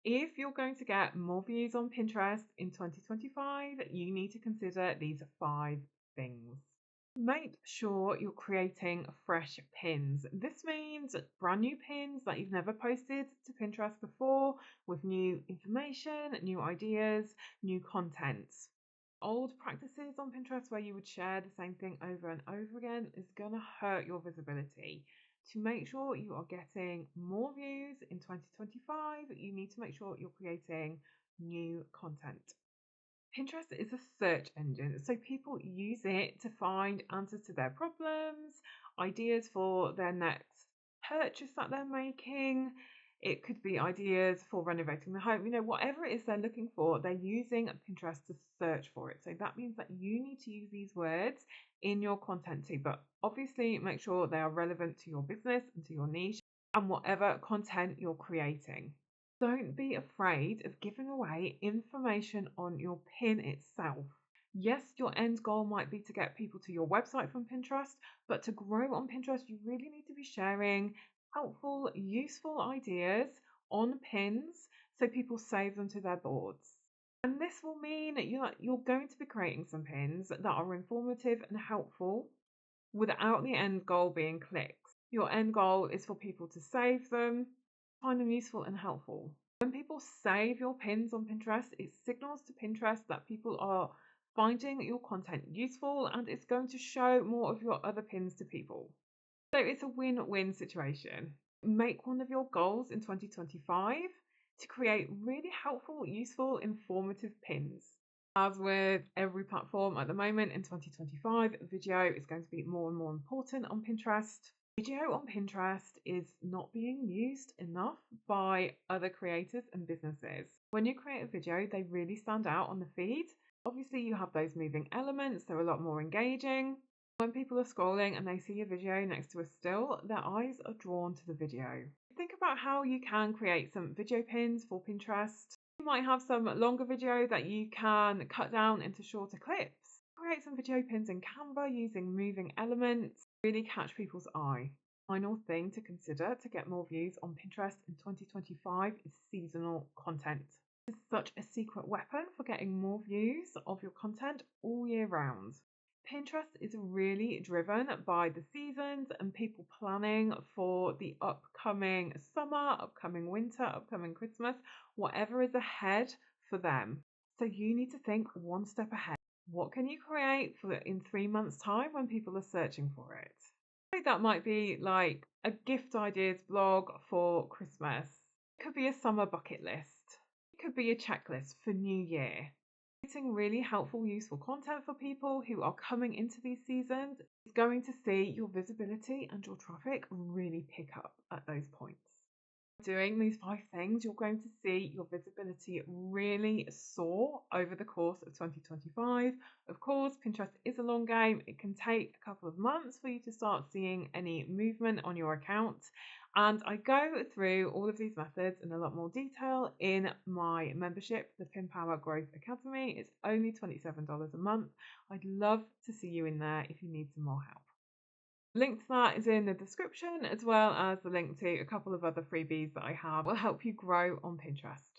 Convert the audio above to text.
If you're going to get more views on Pinterest in 2025, you need to consider these 5 things. Make sure you're creating fresh pins. This means brand new pins that you've never posted to Pinterest before with new information, new ideas, new content. Old practices on Pinterest where you would share the same thing over and over again is going to hurt your visibility. To make sure you are getting more views in 2025, you need to make sure you're creating new content. Pinterest is a search engine, so people use it to find answers to their problems, ideas for their next purchase that they're making. It could be ideas for renovating the home, whatever it is they're looking for, they're using Pinterest to search for it. So that means that you need to use these words in your content too, but obviously make sure they are relevant to your business and to your niche and whatever content you're creating. Don't be afraid of giving away information on your pin itself. Yes, your end goal might be to get people to your website from Pinterest, but to grow on Pinterest, you really need to be sharing helpful, useful ideas on pins so people save them to their boards. And this will mean that you're going to be creating some pins that are informative and helpful without the end goal being clicks. Your end goal is for people to save them, find them useful and helpful. When people save your pins on Pinterest, it signals to Pinterest that people are finding your content useful and it's going to show more of your other pins to people. So it's a win-win situation. Make one of your goals in 2025 to create really helpful, useful, informative pins. As with every platform at the moment in 2025, video is going to be more and more important on Pinterest. Video on Pinterest is not being used enough by other creators and businesses. When you create a video, they really stand out on the feed. Obviously, you have those moving elements, they're a lot more engaging. When people are scrolling and they see a video next to a still, their eyes are drawn to the video. Think about how you can create some video pins for Pinterest. You might have some longer video that you can cut down into shorter clips. Create some video pins in Canva using moving elements. Really catch people's eye. Final thing to consider to get more views on Pinterest in 2025 is seasonal content. This is such a secret weapon for getting more views of your content all year round. Pinterest is really driven by the seasons and people planning for the upcoming summer, upcoming winter, upcoming Christmas, whatever is ahead for them. So you need to think one step ahead. What can you create for in 3 months' time when people are searching for it? So that might be like a gift ideas blog for Christmas. It could be a summer bucket list. It could be a checklist for New Year. Creating really helpful, useful content for people who are coming into these seasons is going to see your visibility and your traffic really pick up at those points. Doing these 5 things, you're going to see your visibility really soar over the course of 2025. Of course, Pinterest is a long game. It can take a couple of months for you to start seeing any movement on your account. And I go through all of these methods in a lot more detail in my membership, the PinPower Growth Academy. It's only $27 a month. I'd love to see you in there if you need some more help. Link to that is in the description, as well as the link to a couple of other freebies that I have will help you grow on Pinterest.